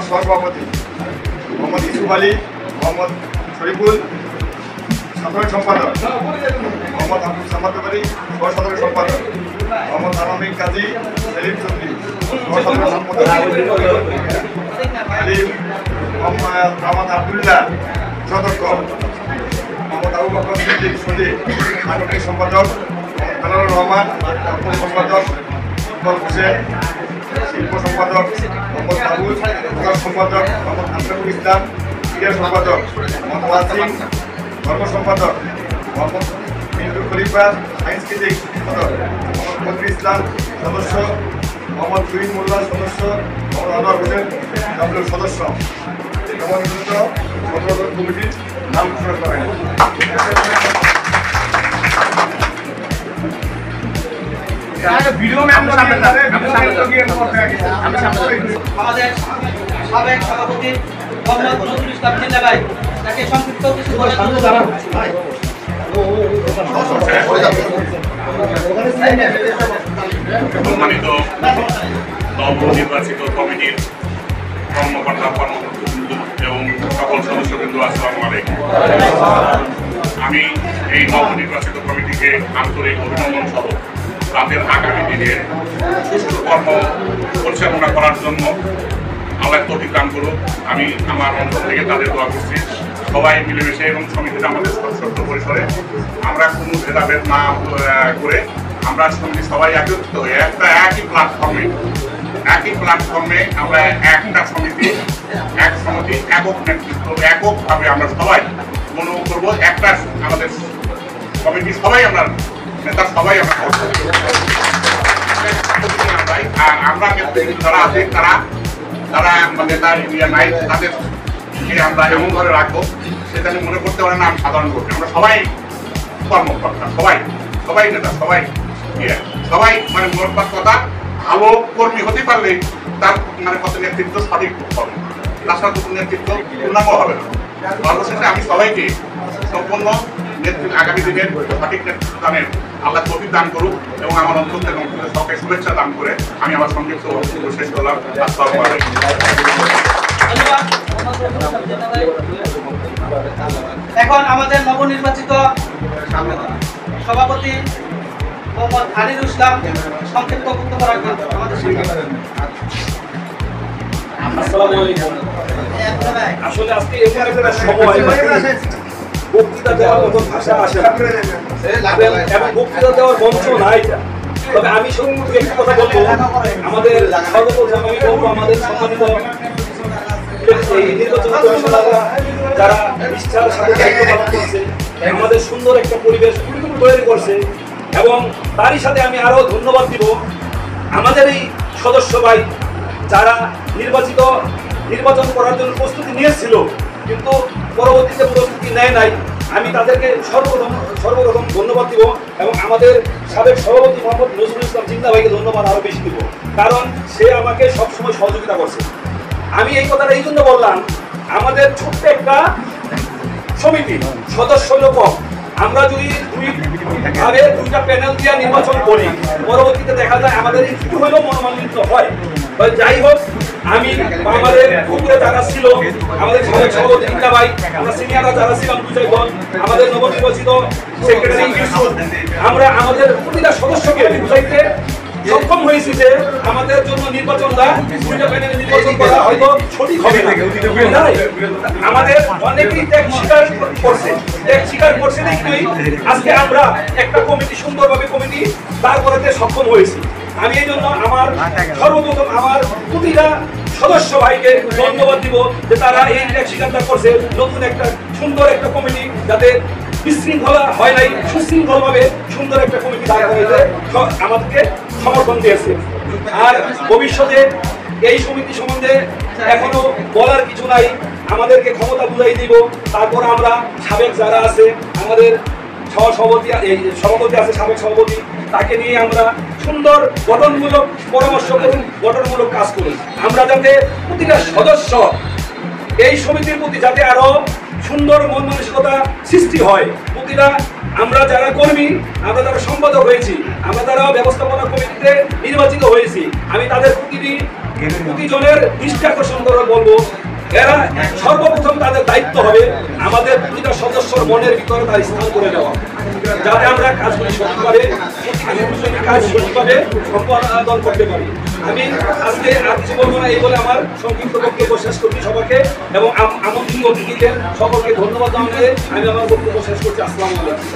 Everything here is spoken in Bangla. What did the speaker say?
সভাপতি মোহাম্মদ ইউসুফ আলী, মোহাম্মদ শরীফুল সাধারণ সম্পাদক, মোহাম্মদ আব্দুল সামাদ ব্যাপারী সহসাধারণ সম্পাদক, মোহাম্মদ আলমিন কাজী সেলিম চৌধুরী সহসাধারণ সম্পাদক, আলিম মোহাম্মদ আবদুল্লাহ সদস্য, মোহাম্মদ আবু বকর সিদ্দিক সজীব সাংগঠনিক সম্পাদক, মোহাম্মদ রহমান সম্পাদক, ইকবাল হোসেন শিল্প সম্পাদক, মোহাম্মদ আবুল সম্পাদক, মোহাম্মদ আশরাফুল ইসলাম ক্রীড়া সম্পাদক, মোহাম্মদ ওয়াসিম ধর্ম সম্পাদক, মোহাম্মদ মিন্টু খলিফা সাংস্কৃতিক সম্পাদক, মোহাম্মদ মন্ত্রী ইসলাম সদস্য, মোহাম্মদ তুহিন মোল্লা সদস্য, মোহাম্মদ আনোয়ার হোসেন ডাব্লিউ সদস্য। নবনির্বাচিত ১৭ জন কমিটির নাম ঘোষণা করা হয়। আমাদের সাবেক সভাপতি মোহাম্মদ নজরুল ইসলাম জিন্না ভাই তাকে সংক্ষিপ্ত কিছু বলে সম্মানিত নবনির্বাচিত কমিটির কর্মকর্তা কর্মকর্তৃবৃন্দ এবং সকল সদস্যবৃন্দ, আসসালামু আলাইকুম। আমি এই নবনির্বাচিত কমিটিকে আন্তরিক অভিনন্দন সহ তাদের আগামী দিনের সুষ্ঠু কর্ম পরিচালনা করার জন্য আল্লাহ তৌফিক দান করুক। আমি আমার অন্তর থেকে তাদের দোয়া করছি সবাই মিলেমিশে এবং সমিতিতে আমাদের ছোট্ট পরিসরে আমরা কোনো ভেদাভেদ না করে আমরা সমিতি সবাই একত্রিত হয়ে একই প্ল্যাটফর্মে আমরা একটা সমিতি একক নেতৃত্ব এককভাবে আমরা সবাই মনে করবো একটা আমাদের কমিটি সবাই আমরা নেতা সবাই আমরা আর আমরা যারা আছে তারা নেতার ইয়ে নাই তাদেরকে আমরা এমনভাবে রাখবো সেটা মনে করতে পারে না আমি সাধারণ লোক। আমরা সবাই কর্মকর্তা, সবাই নেতা, সবাই মানে মোট কথা ভালো কর্মী হতে পারলে তার মানে কত নেতৃত্ব সঠিক হবে, তাছাড়া তো নেতৃত্ব পূর্ণাঙ্গ হবে না। সর্বশেষে আমি সবাইকে সম্পূর্ণ নেতৃত্ব আগামী দিনের সঠিক নেতৃত্ব দানের আল্লাহ তৌফিক দান করুক এবং আমার অন্তর এবং সবাইকে শুভেচ্ছা দান করে আমি আমার সংক্ষিপ্ত বক্তব্য শেষ করলাম। আসসালামু আলাইকুম। এখন আমাদের নবনির্বাচিত সভাপতি মোহাম্মদ আলিরুল ইসলাম সংক্ষিপ্ত বক্তব্য রাখবেন আমাদের সামনে। আসসালামু আলাইকুম। আসলে আজকে এমন একটা সময় বক্তৃতা দেওয়ার মতো ভাষা আসে না এবং বক্তৃতা দেওয়ার মঞ্চ নাই। তবে আমি শুধু একটু কথা বলবো, আমাদের সর্বপ্রথম আমি বলবো আমাদের সম্মানিত এই নির্বাচন কমিশনাররা যারা নিষ্ঠার সাথে দায়িত্ব পালন করছে, আমাদের সুন্দর একটা পরিবেশ তৈরি করছে এবং তারই সাথে আমি আরো ধন্যবাদ দিব আমাদের এই সদস্য ভাই যারা নির্বাচন করার জন্য প্রস্তুতি নিয়েছিল কিন্তু পরবর্তীতে প্রস্তুতি নেয় নাই। আমি তাদেরকে সর্বপ্রথম ধন্যবাদ দিব এবং আমাদের সাবেক সভাপতি মোহাম্মদ নজরুল ইসলাম জিন্না ভাইকে ধন্যবাদ আরো বেশি দিব, কারণ সে আমাকে সবসময় সহযোগিতা করছে। আমি এই কথাটা এই জন্য বললাম, আমাদের ছোট্ট একটা সমিতি সদস্য লোক, আমরা যদি দুইটা প্যানেল দিয়ে নির্বাচন করি পরবর্তীতে দেখা যায় আমাদের একটু হলেও মনোমালিন্য হয়। যাই হোক, আমি আমাদের উপরে যারা ছিল আমাদের সাবেক সভাপতি জিন্না ভাই, আমরা সিনিয়ররা যারা ছিলাম দুজন, আমাদের নবনির্বাচিত সেক্রেটারি আমরা আমাদের প্রতিটা সদস্যকে বুঝাইতে সক্ষম হয়েছি যে আমাদের জন্য নির্বাচনটা দুইটা প্যানেলে নির্বাচন করা হয়তো সঠিক হবে না। আমাদের অনেকেই ত্যাগ স্বীকার করছে দেখলেই আজকে আমরা একটা কমিটি সুন্দরভাবে দাঁড় করাতে সক্ষম হয়েছি। আমি এই জন্য সর্বপ্রথম আমার প্রতিটা সদস্য ভাইকে ধন্যবাদ দিব যে তারা এই ত্যাগ স্বীকারটা করছে, নতুন একটা সুন্দর একটা কমিটি যাতে বিশৃঙ্খলা হয় নাই, সুশৃঙ্খলভাবে সুন্দর একটা কমিটি দাঁড় করাতে আমাদেরকে সমর্থন দিয়েছে। আর ভবিষ্যতে এই সমিতি সম্বন্ধে এখনো বলার কিছু নাই, আমাদেরকে ক্ষমতা বুঝাই দিব। তারপর আমরা সাবেক যারা আছে আমাদের সভাপতি আছে, সাবেক সভাপতি, তাকে নিয়ে আমরা সুন্দর গঠনমূলক পরামর্শ করুন, গঠনমূলক কাজ করুন। আমরা যাতে প্রতিটা সদস্য এই সমিতির প্রতি যাতে আরো সুন্দর মন মানসিকতা সৃষ্টি হয়, প্রতিটা আমরা যারা কর্মী, আমরা যারা সম্পাদক হয়েছি, আমরা যারা ব্যবস্থাপনা কমিটিতে নির্বাচিত হয়েছি, আমি তাদের প্রতিজনের দৃষ্টি আকর্ষণ করে বলবো, এরা সর্বপ্রথম তাদের দায়িত্ব হবে আমাদের প্রতিটা সদস্যর মনের ভিতরে তার স্থান করে দেওয়া, যাতে আমরা কাজগুলি সঠিকভাবে কাজ সঠিকভাবে সম্পাদন করতে পারি। আমি আজকে আর কিছু বলবো না, এই বলে আমার সংক্ষিপ্ত বক্তব্য শেষ করছি সবাইকে, এবং আমন্ত্রিত অতিথিদের সকলকে ধন্যবাদ জানিয়ে আমি আমার বক্তব্য শেষ করছি। আসসালামু আলাইকুম।